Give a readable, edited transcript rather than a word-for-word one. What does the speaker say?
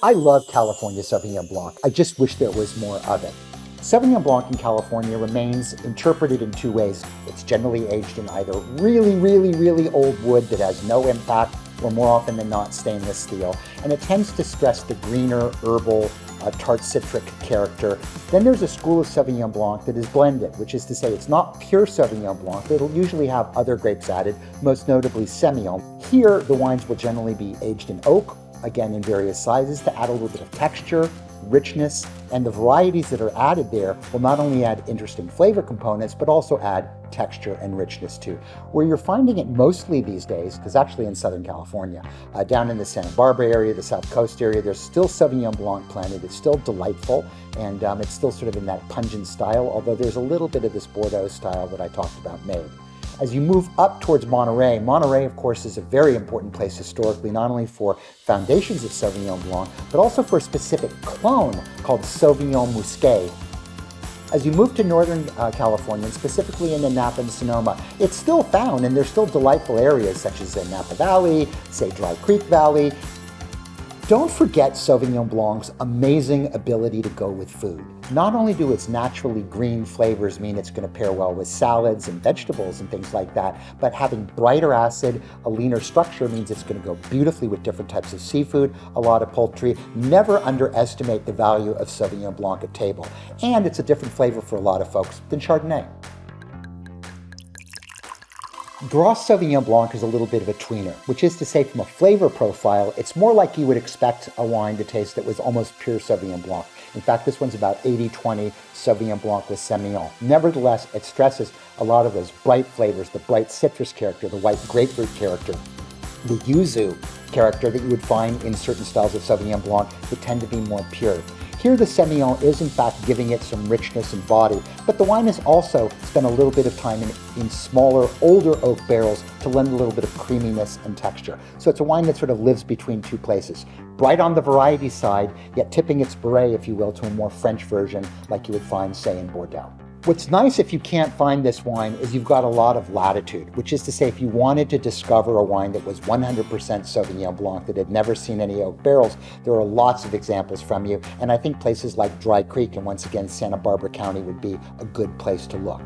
I love California Sauvignon Blanc. I just wish there was more of it. Sauvignon Blanc in California remains interpreted in two ways. It's generally aged in either really old wood that has no impact, or more often than not stainless steel, and it tends to stress the greener, herbal, tart citric character. Then there's a school of Sauvignon Blanc that is blended, which is to say it's not pure Sauvignon Blanc, but it'll usually have other grapes added, most notably Semillon. Here, the wines will generally be aged in oak, again in various sizes, to add a little bit of texture, richness, and the varieties that are added there will not only add interesting flavor components, but also add texture and richness too. Where you're finding it mostly these days, because actually in Southern California, down in the Santa Barbara area, the South Coast area, there's still Sauvignon Blanc planted. It's still delightful, and it's still sort of in that pungent style, although there's a little bit of this Bordeaux style that I talked about made. As you move up towards Monterey, Monterey, of course, is a very important place historically, not only for foundations of Sauvignon Blanc, but also for a specific clone called Sauvignon Musqué. As you move to Northern California, and specifically into Napa and Sonoma, it's still found, and there's still delightful areas such as the Napa Valley, say Dry Creek Valley. Don't forget Sauvignon Blanc's amazing ability to go with food. Not only do its naturally green flavors mean it's going to pair well with salads and vegetables and things like that, but having brighter acid, a leaner structure means it's going to go beautifully with different types of seafood, a lot of poultry. Never underestimate the value of Sauvignon Blanc at table. And it's a different flavor for a lot of folks than Chardonnay. Gros Sauvignon Blanc is a little bit of a tweener, which is to say from a flavor profile, it's more like you would expect a wine to taste that was almost pure Sauvignon Blanc. In fact, this one's about 80-20 Sauvignon Blanc with Semillon. Nevertheless, it stresses a lot of those bright flavors, the bright citrus character, the white grapefruit character, the yuzu character that you would find in certain styles of Sauvignon Blanc that tend to be more pure. Here the Semillon is in fact giving it some richness and body, but the wine has also spent a little bit of time in smaller, older oak barrels to lend a little bit of creaminess and texture. So it's a wine that sort of lives between two places. Bright on the variety side, yet tipping its beret, if you will, to a more French version like you would find, say, in Bordeaux. What's nice if you can't find this wine is you've got a lot of latitude, which is to say if you wanted to discover a wine that was 100% Sauvignon Blanc that had never seen any oak barrels, there are lots of examples from you, and I think places like Dry Creek and once again Santa Barbara County would be a good place to look.